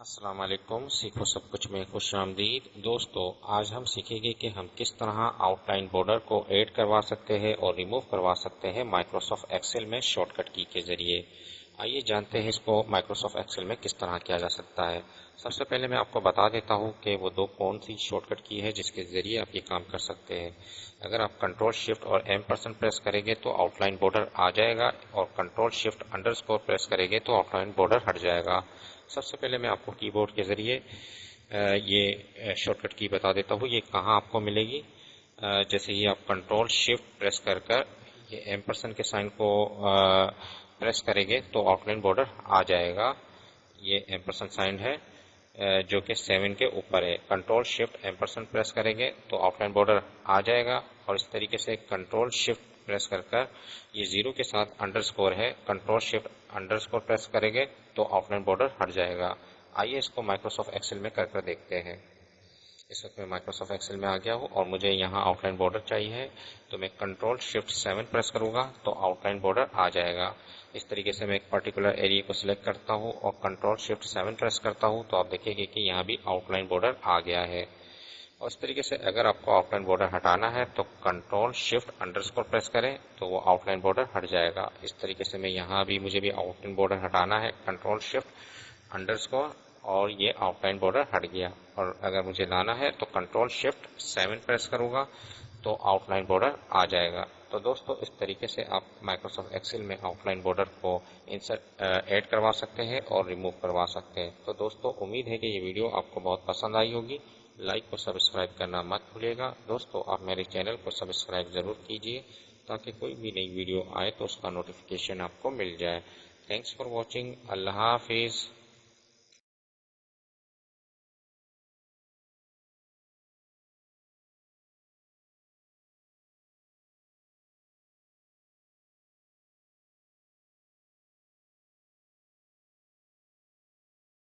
अस्सलाम वालेकुम। सीखो सब कुछ में खुश आमदीद। दोस्तों, आज हम सीखेंगे कि हम किस तरह आउटलाइन बॉर्डर को ऐड करवा सकते हैं और रिमूव करवा सकते हैं माइक्रोसॉफ्ट एक्सेल में शॉर्टकट की के जरिए। आइए जानते हैं इसको माइक्रोसॉफ्ट एक्सेल में किस तरह किया जा सकता है। सबसे पहले मैं आपको बता देता हूं कि वो दो कौन सी शॉर्टकट की है जिसके जरिए आप ये काम कर सकते हैं। अगर आप कंट्रोल शिफ्ट और M% प्रेस करेंगे तो आउटलाइन बॉर्डर आ जाएगा और कंट्रोल शिफ्ट अंडरस्कोर प्रेस करेंगे तो आउटलाइन बॉर्डर हट जाएगा। सबसे पहले मैं आपको कीबोर्ड के जरिए ये शॉर्टकट की बता देता हूँ, ये कहाँ आपको मिलेगी। जैसे ही आप कंट्रोल शिफ्ट प्रेस कर ये M% के साइन को प्रेस करेंगे तो आउटलाइन बॉर्डर आ जाएगा। ये M% साइन है जो कि 7 के ऊपर है। कंट्रोल शिफ्ट M% प्रेस करेंगे तो आउटलाइन बॉर्डर आ जाएगा और इस तरीके से कंट्रोल शिफ्ट प्रेस कर ये 0 के साथ अंडरस्कोर है, कंट्रोल शिफ्ट अंडरस्कोर प्रेस करेंगे तो आउटलाइन बॉर्डर हट जाएगा। आइए इसको माइक्रोसॉफ्ट एक्सेल में कर देखते हैं। इस वक्त मैं माइक्रोसॉफ्ट एक्सेल में आ गया हूँ और मुझे यहाँ आउटलाइन बॉर्डर चाहिए, तो मैं कंट्रोल शिफ्ट 7 प्रेस करूंगा तो आउटलाइन बॉर्डर आ जाएगा। इस तरीके से मैं एक पर्टिकुलर एरिया को सिलेक्ट करता हूँ और कंट्रोल शिफ्ट 7 प्रेस करता हूँ तो आप देखेंगे कि यहाँ भी आउटलाइन बॉर्डर आ गया है। और इस तरीके से अगर आपको आउटलाइन बॉर्डर हटाना है तो कंट्रोल शिफ्ट अंडरस्कोर प्रेस करें तो वो आउटलाइन बॉर्डर हट जाएगा। इस तरीके से मैं यहाँ भी मुझे भी आउटलाइन बॉर्डर हटाना है, कंट्रोल शिफ्ट अंडरस्कोर और ये आउटलाइन बॉर्डर हट गया। और अगर मुझे लाना है तो कंट्रोल शिफ्ट 7 प्रेस करूंगा तो आउटलाइन बॉर्डर आ जाएगा। तो दोस्तों, इस तरीके से आप माइक्रोसॉफ्ट एक्सेल में आउटलाइन बॉर्डर को इंसर्ट ऐड करवा सकते हैं और रिमूव करवा सकते हैं। तो दोस्तों, उम्मीद है कि ये वीडियो आपको बहुत पसंद आई होगी। लाइक और सब्सक्राइब करना मत भूलिएगा। दोस्तों, आप मेरे चैनल को सब्सक्राइब जरूर कीजिए ताकि कोई भी नई वीडियो आए तो उसका नोटिफिकेशन आपको मिल जाए। Thanks for watching. Allah Hafiz.